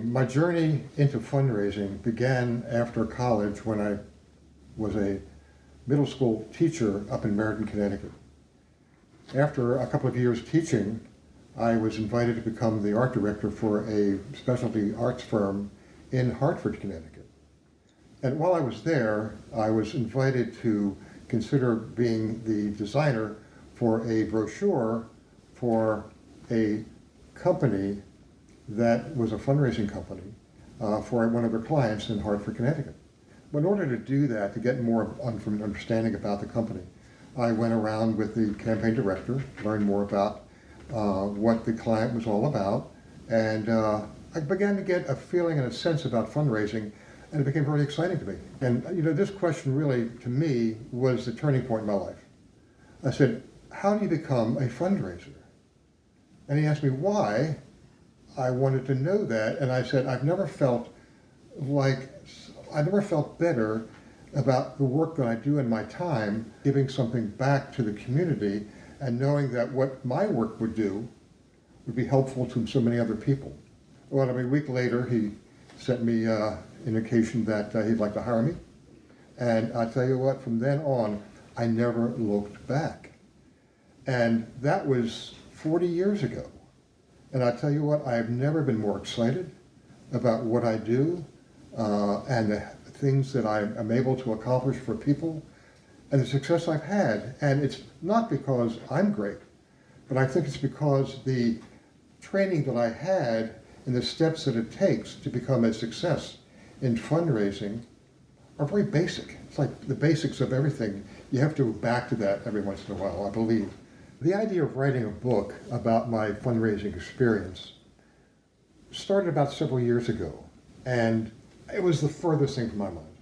My journey into fundraising began after college when I was a middle school teacher up in Meriden, Connecticut. After a couple of years teaching, I was invited to become the art director for a specialty arts firm in Hartford, Connecticut. And while I was there, I was invited to consider being the designer for a brochure for a company that was a fundraising company for one of their clients in Hartford, Connecticut. But in order to do that, to get more from an understanding about the company, I went around with the campaign director, learned more about what the client was all about, and I began to get a feeling and a sense about fundraising, and it became very exciting to me. And this question really, to me, was the turning point in my life. I said, how do you become a fundraiser? And he asked me why I wanted to know that, and I said, I've never felt better about the work that I do in my time, giving something back to the community and knowing that what my work would do would be helpful to so many other people. Well, a week later, he sent me indication that he'd like to hire me. And I tell you what, from then on, I never looked back. And that was 40 years ago. And I tell you what, I have never been more excited about what I do and the things that I am able to accomplish for people and the success I've had. And it's not because I'm great, but I think it's because the training that I had and the steps that it takes to become a success in fundraising are very basic. It's like the basics of everything. You have to go back to that every once in a while, I believe. The idea of writing a book about my fundraising experience started about several years ago, and it was the furthest thing from my mind.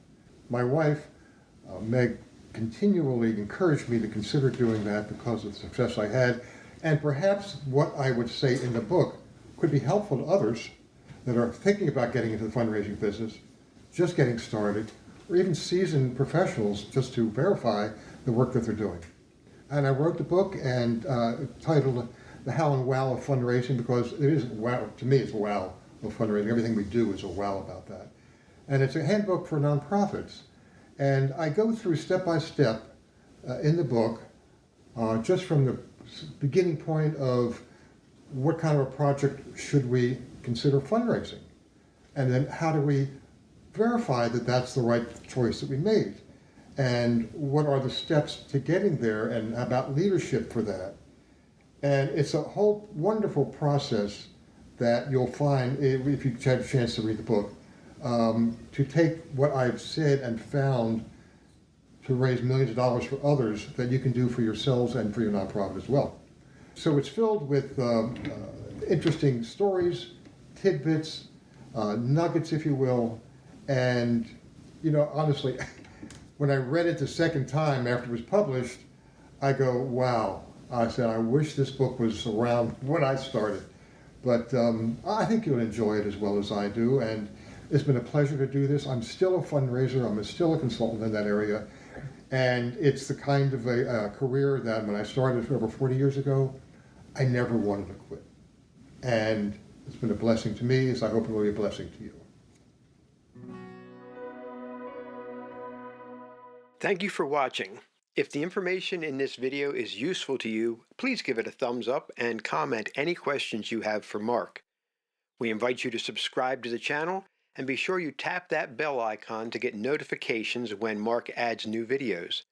My wife, Meg, continually encouraged me to consider doing that because of the success I had, and perhaps what I would say in the book could be helpful to others that are thinking about getting into the fundraising business, just getting started, or even seasoned professionals just to verify the work that they're doing. And I wrote the book and titled The How and Wow of Fundraising because it is wow, to me it's a wow of fundraising. Everything we do is a wow about that. And it's a handbook for nonprofits. And I go through step by step in the book, just from the beginning point of what kind of a project should we consider fundraising? And then how do we verify that that's the right choice that we made? And what are the steps to getting there and about leadership for that? And it's a whole wonderful process that you'll find if you had a chance to read the book, to take what I've said and found to raise millions of dollars for others that you can do for yourselves and for your nonprofit as well. So it's filled with interesting stories, tidbits, nuggets, if you will, and honestly, when I read it the second time after it was published, I go, wow. I said, I wish this book was around when I started. But I think you'll enjoy it as well as I do. And it's been a pleasure to do this. I'm still a fundraiser. I'm still a consultant in that area. And it's the kind of a career that when I started over 40 years ago, I never wanted to quit. And it's been a blessing to me, as I hope it will be a blessing to you. Thank you for watching. If the information in this video is useful to you, please give it a thumbs up and comment any questions you have for Mark. We invite you to subscribe to the channel and be sure you tap that bell icon to get notifications when Mark adds new videos.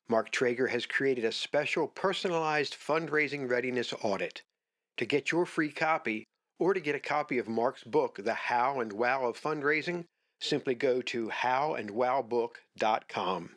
Mark Trager has created a special personalized fundraising readiness audit. To get your free copy or to get a copy of Mark's book, The How and Wow of Fundraising, simply go to howandwowbook.com.